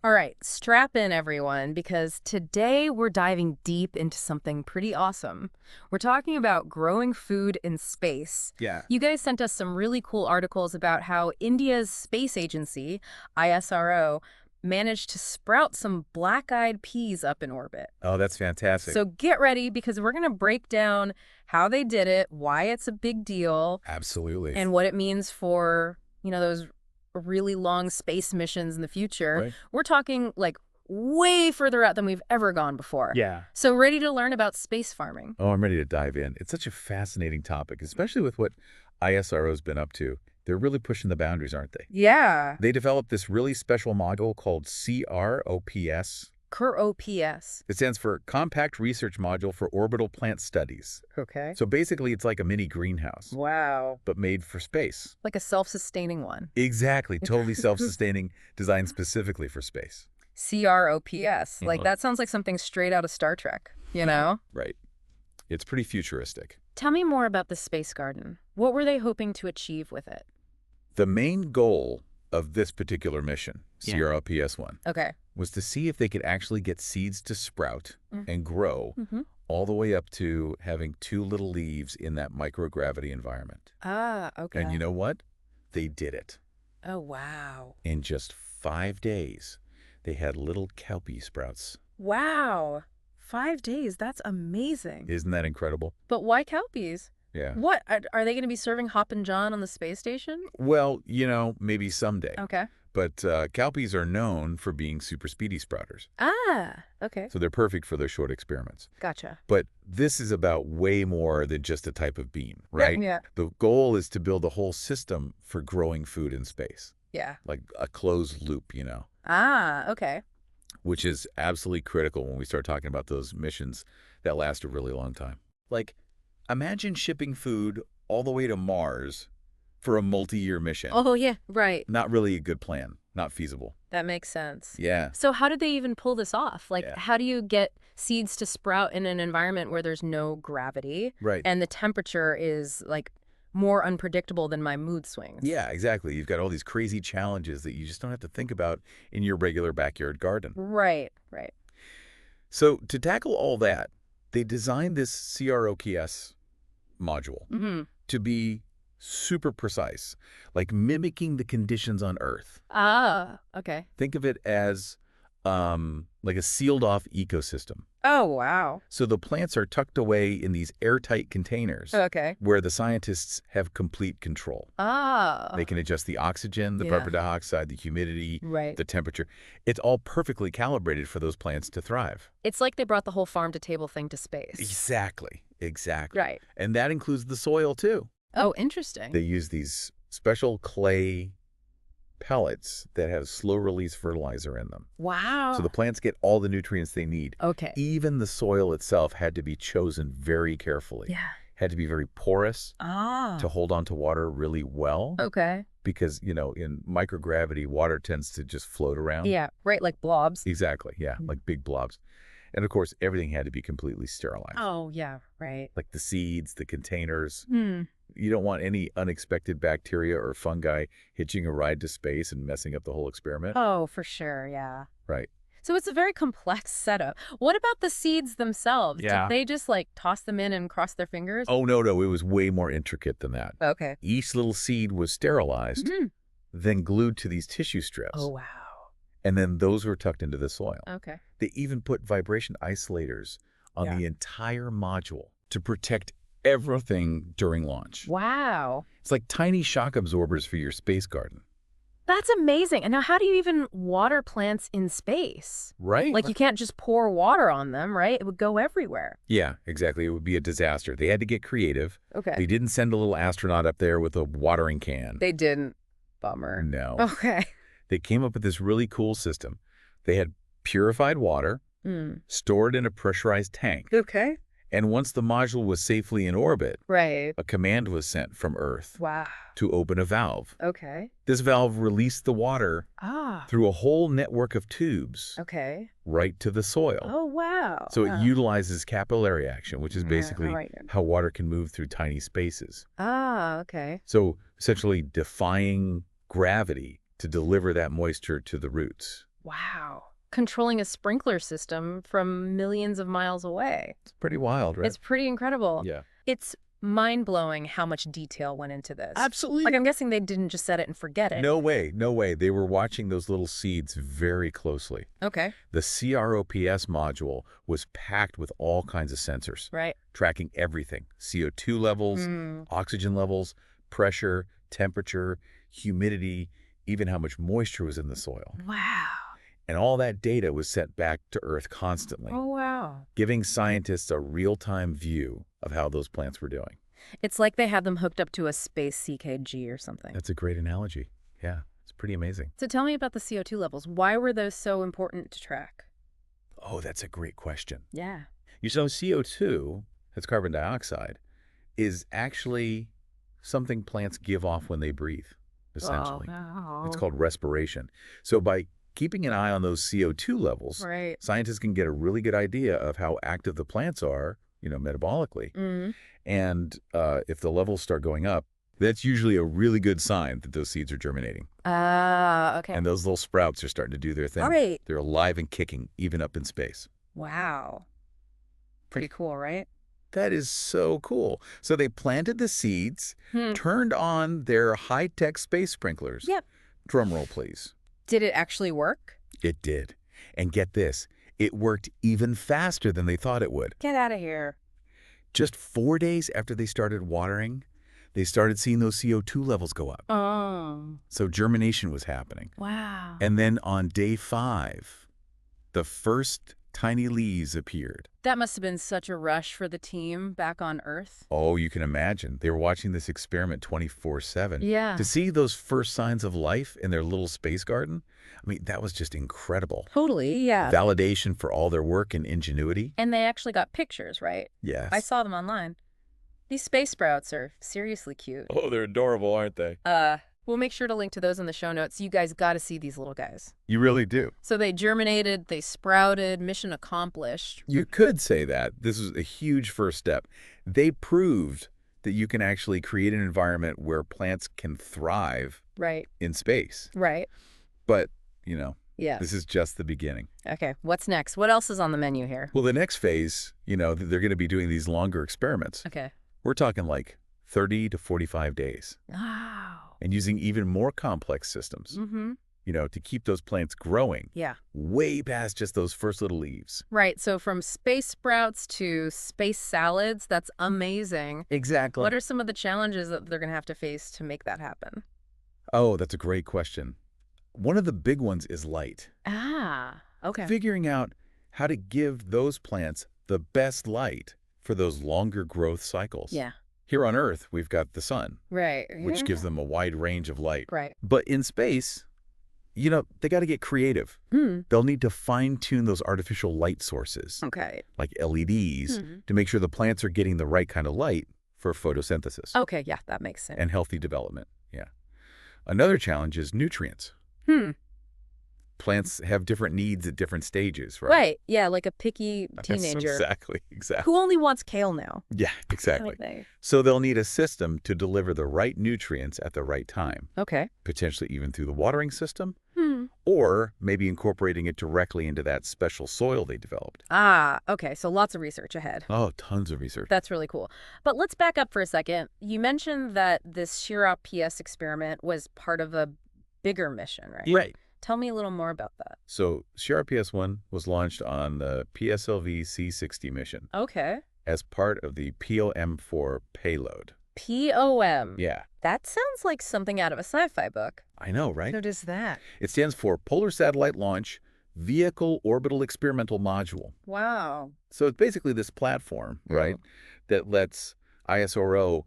All right, strap in everyone, because today we're diving deep into something pretty awesome. We're talking about growing food in space. Yeah. You guys sent us some really cool articles about how India's space agency, ISRO, managed to sprout some black-eyed peas up in orbit. Oh, that's fantastic. So get ready, because we're going to break down how they did it, why it's a big deal, Absolutely. and what it means for, those really long space missions in the future. Right. We're talking like way further out than we've ever gone before. Yeah. So ready to learn about space farming? Oh, I'm ready to dive in. It's such a fascinating topic, especially with what ISRO's been up to. They're really pushing the boundaries, aren't they? Yeah. They developed this really special module called CROPS. CROPS. It stands for Compact Research Module for Orbital Plant Studies. Okay. So basically, it's like a mini greenhouse, Wow. but made for space. Like a self-sustaining one. Exactly. Totally self-sustaining, designed specifically for space. CROPS. Like Mhm. that sounds like something straight out of Star Trek, you know? Right. It's pretty futuristic. Tell me more about the space garden. What were they hoping to achieve with it? The main goal of this particular mission, Yeah. CROPS-1, Okay. was to see if they could actually get seeds to sprout and grow Mm-hmm. all the way up to having 2 little leaves in that microgravity environment. Ah, okay. And you know what? They did it. Oh, wow. In just 5 days, they had little cowpea sprouts. Wow. 5 days. That's amazing. Isn't that incredible? But why cowpeas? Yeah. What? Are they going to be serving Hoppin' John on the space station? Well, maybe someday. Okay. But cowpeas are known for being super speedy sprouters. Ah, okay. So they're perfect for those short experiments. Gotcha. But this is about way more than just a type of bean, right? Yeah. The goal is to build a whole system for growing food in space, Yeah. like a closed loop, Ah, okay. which is absolutely critical when we start talking about those missions that last a really long time. Like, imagine shipping food all the way to Mars for a multi-year mission. Oh, yeah, right. Not really a good plan. Not feasible. That makes sense. Yeah. So how did they even pull this off? Like, Yeah. how do you get seeds to sprout in an environment where there's no gravity Right. and the temperature is, like, more unpredictable than my mood swings? Yeah, exactly. You've got all these crazy challenges that you just don't have to think about in your regular backyard garden. Right, right. So to tackle all that, they designed this CROPS module Mm-hmm. to be super precise, like mimicking the conditions on Earth. Ah, okay. Think of it as like a sealed-off ecosystem. Oh, wow. So the plants are tucked away in these airtight containers Okay. where the scientists have complete control. Ah. They can adjust the oxygen, the Yeah. carbon dioxide, the humidity, Right. the temperature. It's all perfectly calibrated for those plants to thrive. It's like they brought the whole farm-to-table thing to space. Exactly. Exactly. Right. And that includes the soil, too. Oh, interesting. They use these special clay pellets that have slow-release fertilizer in them. Wow. So the plants get all the nutrients they need. Okay. Even the soil itself had to be chosen very carefully. Yeah. Had to be very porous Ah. to hold on to water really well. Okay. Because, in microgravity, water tends to just float around. Yeah, right, like blobs. Exactly, yeah, like big blobs. And of course, everything had to be completely sterilized. Oh, yeah, right. Like the seeds, the containers. Hmm. You don't want any unexpected bacteria or fungi hitching a ride to space and messing up the whole experiment. Oh, for sure, yeah. Right. So it's a very complex setup. What about the seeds themselves? Yeah. Did they just like toss them in and cross their fingers? Oh, no, it was way more intricate than that. Okay. Each little seed was sterilized, Mhm. then glued to these tissue strips. Oh, wow. And then those were tucked into the soil. Okay. They even put vibration isolators on Yeah. the entire module to protect everything during launch. Wow. It's like tiny shock absorbers for your space garden. That's amazing. And now how do you even water plants in space? Right? Like you can't just pour water on them, right? It would go everywhere. Yeah, exactly. It would be a disaster. They had to get creative. Okay. They didn't send a little astronaut up there with a watering can. They didn't. Bummer. No. Okay. They came up with this really cool system. They had purified water Mm. stored in a pressurized tank. Okay. And once the module was safely in orbit, Right. a command was sent from Earth Wow. to open a valve. Okay. This valve released the water Ah. through a whole network of tubes Okay. right to the soil. Oh, wow. So it Wow. utilizes capillary action, which is Yeah, basically right. how water can move through tiny spaces. Ah, okay. So essentially defying gravity to deliver that moisture to the roots. Wow. Controlling a sprinkler system from millions of miles away. It's pretty wild, right? It's pretty incredible. Yeah. It's mind-blowing how much detail went into this. Absolutely. Like, I'm guessing they didn't just set it and forget it. No way, no way. They were watching those little seeds very closely. Okay. The CROPS module was packed with all kinds of sensors, Right. tracking everything: CO2 levels, oxygen levels, pressure, temperature, humidity, even how much moisture was in the soil. Wow. And all that data was sent back to Earth constantly, Oh, wow. giving scientists a real-time view of how those plants were doing. It's like they have them hooked up to a space CKG or something. That's a great analogy. Yeah, it's pretty amazing. So tell me about the CO2 levels. Why were those so important to track? Oh, that's a great question. Yeah. You know, CO2, that's carbon dioxide, is actually something plants give off when they breathe, essentially. Oh, no. It's called respiration. So by keeping an eye on those CO2 levels, Right. scientists can get a really good idea of how active the plants are, metabolically. Mm. And if the levels start going up, that's usually a really good sign that those seeds are germinating. Ah, okay. And those little sprouts are starting to do their thing. All right. They're alive and kicking, even up in space. Wow. Pretty cool, right? That is so cool. So they planted the seeds, turned on their high-tech space sprinklers. Yep. Drum roll, please. Did it actually work? It did. And get this, it worked even faster than they thought it would. Get out of here. Just 4 days after they started watering, they started seeing those CO2 levels go up. Oh. So germination was happening. Wow. And then on day 5, the first tiny leaves appeared. That must have been such a rush for the team back on Earth. Oh, you can imagine. They were watching this experiment 24/7. Yeah. To see those first signs of life in their little space garden, I mean, that was just incredible. Totally, yeah. Validation for all their work and ingenuity. And they actually got pictures, right? Yes. I saw them online. These space sprouts are seriously cute. Oh, they're adorable, aren't they? We'll make sure to link to those in the show notes. You guys got to see these little guys. You really do. So they germinated, they sprouted, mission accomplished. You could say that. This was a huge first step. They proved that you can actually create an environment where plants can thrive Right. in space. Right. But, Yeah. this is just the beginning. Okay. What's next? What else is on the menu here? Well, the next phase, they're going to be doing these longer experiments. Okay. We're talking like 30 to 45 days. Wow. And using even more complex systems, Mm-hmm. to keep those plants growing Yeah. way past just those first little leaves. Right. So from space sprouts to space salads, that's amazing. Exactly. What are some of the challenges that they're going to have to face to make that happen? Oh, that's a great question. One of the big ones is light. Ah, okay. Figuring out how to give those plants the best light for those longer growth cycles. Yeah. Here on Earth, we've got the sun, Right. which gives them a wide range of light. Right. But in space, they got to get creative. They'll need to fine-tune those artificial light sources, Okay. like LEDs, to make sure the plants are getting the right kind of light for photosynthesis Okay. Yeah, that makes sense. and healthy development. Yeah. Another challenge is nutrients. Plants have different needs at different stages, right? Right. Yeah, like a picky teenager Exactly. who only wants kale now. Yeah, exactly. Okay. So they'll need a system to deliver the right nutrients at the right time, Okay. potentially even through the watering system, or maybe incorporating it directly into that special soil they developed. Ah, okay. So lots of research ahead. Oh, tons of research. That's really cool. But let's back up for a second. You mentioned that this CROPS experiment was part of a bigger mission, right? Right. Tell me a little more about that. So CRPS-1 was launched on the PSLV C-60 mission Okay. as part of the POM-4 payload. POM. Yeah, That sounds like something out of a sci-fi book. I know, right? What is that? It stands for Polar Satellite Launch Vehicle Orbital Experimental Module. Wow. So it's basically this platform, right, that lets ISRO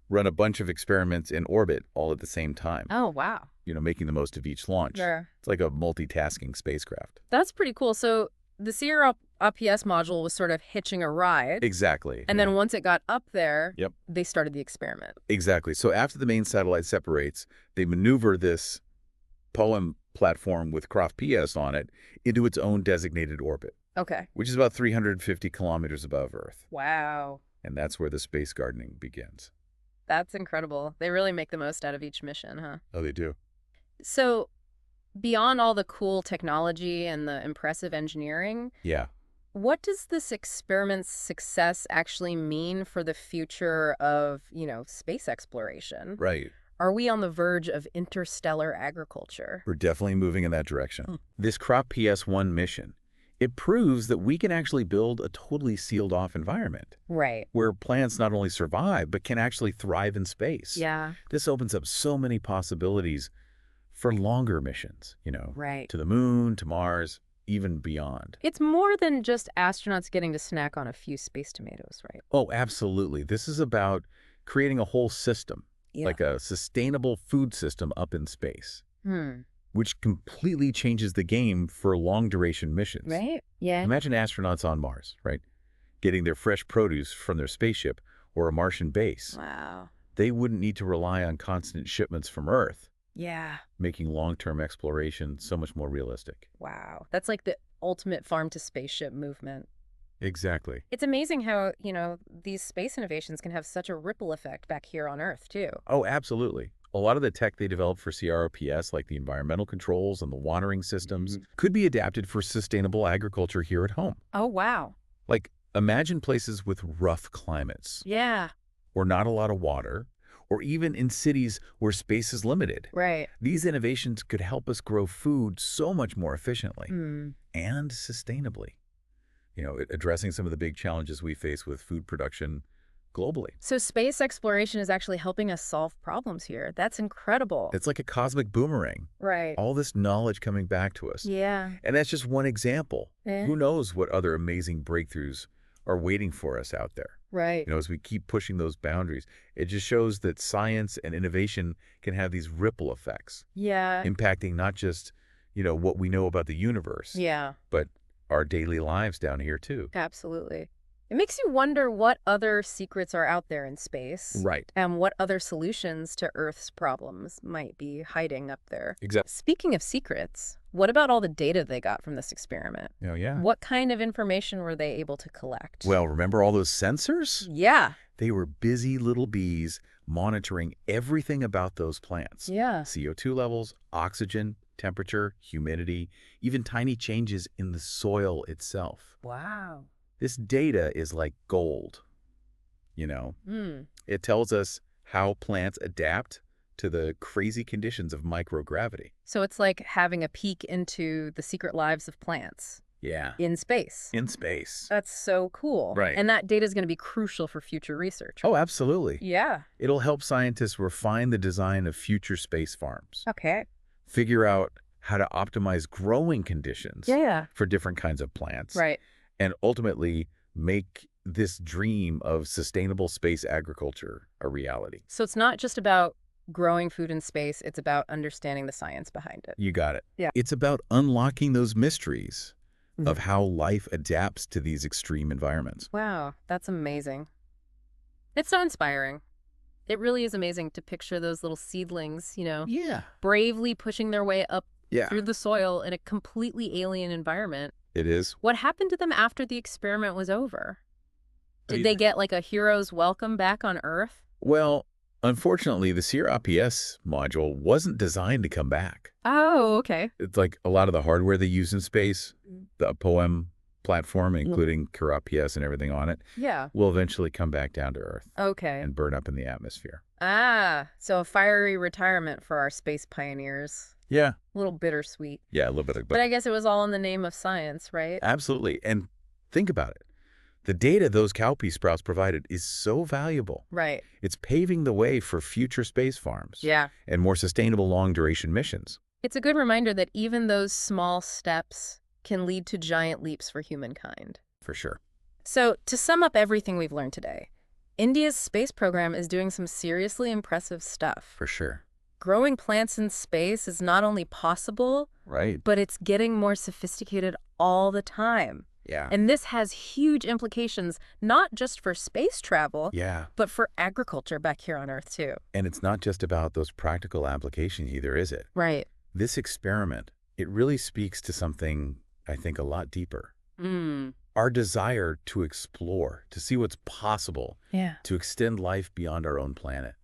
run a bunch of experiments in orbit all at the same time, Oh, wow. making the most of each launch. Sure. It's like a multitasking spacecraft. That's pretty cool. So the CROPS module was sort of hitching a ride. Exactly. And then once it got up there, Yep. they started the experiment. Exactly. So after the main satellite separates, they maneuver this POEM platform with CROPS on it into its own designated orbit, Okay. which is about 350 kilometers above Earth. Wow. And that's where the space gardening begins. That's incredible. They really make the most out of each mission, huh? Oh, they do. So beyond all the cool technology and the impressive engineering, Yeah, what does this experiment's success actually mean for the future of, space exploration? right. Are we on the verge of interstellar agriculture? We're definitely moving in that direction. Hmm. This Crop PS1 mission, it proves that we can actually build a totally sealed-off environment Right. where plants not only survive, but can actually thrive in space. Yeah. This opens up so many possibilities for longer missions, Right. to the moon, to Mars, even beyond. It's more than just astronauts getting to snack on a few space tomatoes, right? Oh, absolutely. This is about creating a whole system, Yeah. like a sustainable food system up in space, Hmm. which completely changes the game for long-duration missions. Right? Yeah. Imagine astronauts on Mars, right? Getting their fresh produce from their spaceship or a Martian base. Wow. They wouldn't need to rely on constant shipments from Earth, Yeah. making long-term exploration so much more realistic. Wow. That's like the ultimate farm to spaceship movement. Exactly. It's amazing how, these space innovations can have such a ripple effect back here on Earth, too. Oh, absolutely. A lot of the tech they developed for CROPS, like the environmental controls and the watering systems, could be adapted for sustainable agriculture here at home. Oh, wow. Like, imagine places with rough climates, Yeah. or not a lot of water, or even in cities where space is limited. Right. These innovations could help us grow food so much more efficiently Hmm. and sustainably, addressing some of the big challenges we face with food production globally. So space exploration is actually helping us solve problems here. That's incredible. It's like a cosmic boomerang, Right. all this knowledge coming back to us. Yeah. And that's just one example. Eh. Who knows what other amazing breakthroughs are waiting for us out there? Right. As we keep pushing those boundaries, it just shows that science and innovation can have these ripple effects, Yeah. impacting not just, what we know about the universe, Yeah. but our daily lives down here too. Absolutely. It makes you wonder what other secrets are out there in space. Right. And what other solutions to Earth's problems might be hiding up there. Exactly. Speaking of secrets, what about all the data they got from this experiment? Oh, yeah. What kind of information were they able to collect? Well, remember all those sensors? Yeah. They were busy little bees monitoring everything about those plants. Yeah. CO2 levels, oxygen, temperature, humidity, even tiny changes in the soil itself. Wow. This data is like gold, Hmm. It tells us how plants adapt to the crazy conditions of microgravity. So it's like having a peek into the secret lives of plants Yeah. in space. In space. That's so cool. Right. And that data is going to be crucial for future research. Oh, absolutely. Yeah. It'll help scientists refine the design of future space farms, Okay. figure out how to optimize growing conditions Yeah. for different kinds of plants, Right. and ultimately make this dream of sustainable space agriculture a reality. So it's not just about growing food in space, it's about understanding the science behind it. You got it. Yeah. It's about unlocking those mysteries Mhm. of how life adapts to these extreme environments. Wow, that's amazing. It's so inspiring. It really is amazing to picture those little seedlings, Yeah. bravely pushing their way up Yeah, through the soil in a completely alien environment. it is. What happened to them after the experiment was over? Did Hey, they get like a hero's welcome back on Earth? Well, unfortunately, the CROPS module wasn't designed to come back. Oh, okay. It's like a lot of the hardware they use in space, the POEM platform, including CROPS and everything on it, Yeah. will eventually come back down to Earth Okay. and burn up in the atmosphere. Ah, so a fiery retirement for our space pioneers. Yeah. A little bittersweet. Yeah, a little bit of, But I guess it was all in the name of science, right? absolutely. And think about it. The data those cowpea sprouts provided is so valuable. Right. It's paving the way for future space farms Yeah. and more sustainable long-duration missions. It's a good reminder that even those small steps can lead to giant leaps for humankind. For sure. So, to sum up everything we've learned today, India's space program is doing some seriously impressive stuff. For sure. Growing plants in space is not only possible, Right. but it's getting more sophisticated all the time. Yeah. And this has huge implications, not just for space travel, Yeah. but for agriculture back here on Earth, too. And it's not just about those practical applications either, is it? Right. This experiment, it really speaks to something, I think, a lot deeper. Mm. Our desire to explore, to see what's possible, Yeah. to extend life beyond our own planet.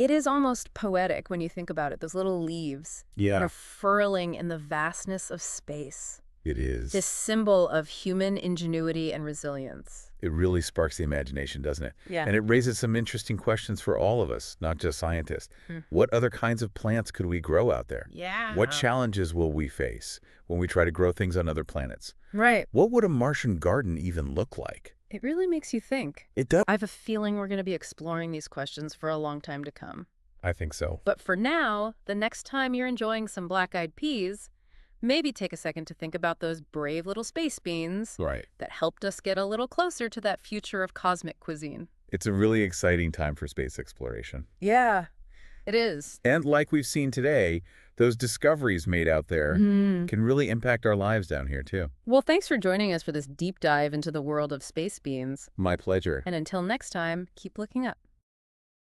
It is almost poetic when you think about it, those little leaves, Yeah, furling in the vastness of space. it is. This symbol of human ingenuity and resilience. It really sparks the imagination, doesn't it? Yeah. And it raises some interesting questions for all of us, not just scientists. Hmm. What other kinds of plants could we grow out there? Yeah. What challenges will we face when we try to grow things on other planets? Right. What would a Martian garden even look like? It really makes you think. It does. I have a feeling we're going to be exploring these questions for a long time to come. I think so. But for now, the next time you're enjoying some black-eyed peas, maybe take a second to think about those brave little space beans Right. that helped us get a little closer to that future of cosmic cuisine. It's a really exciting time for space exploration. Yeah, it is. And like we've seen today, those discoveries made out there can really impact our lives down here, too. Well, thanks for joining us for this deep dive into the world of space beans. My pleasure. And until next time, keep looking up.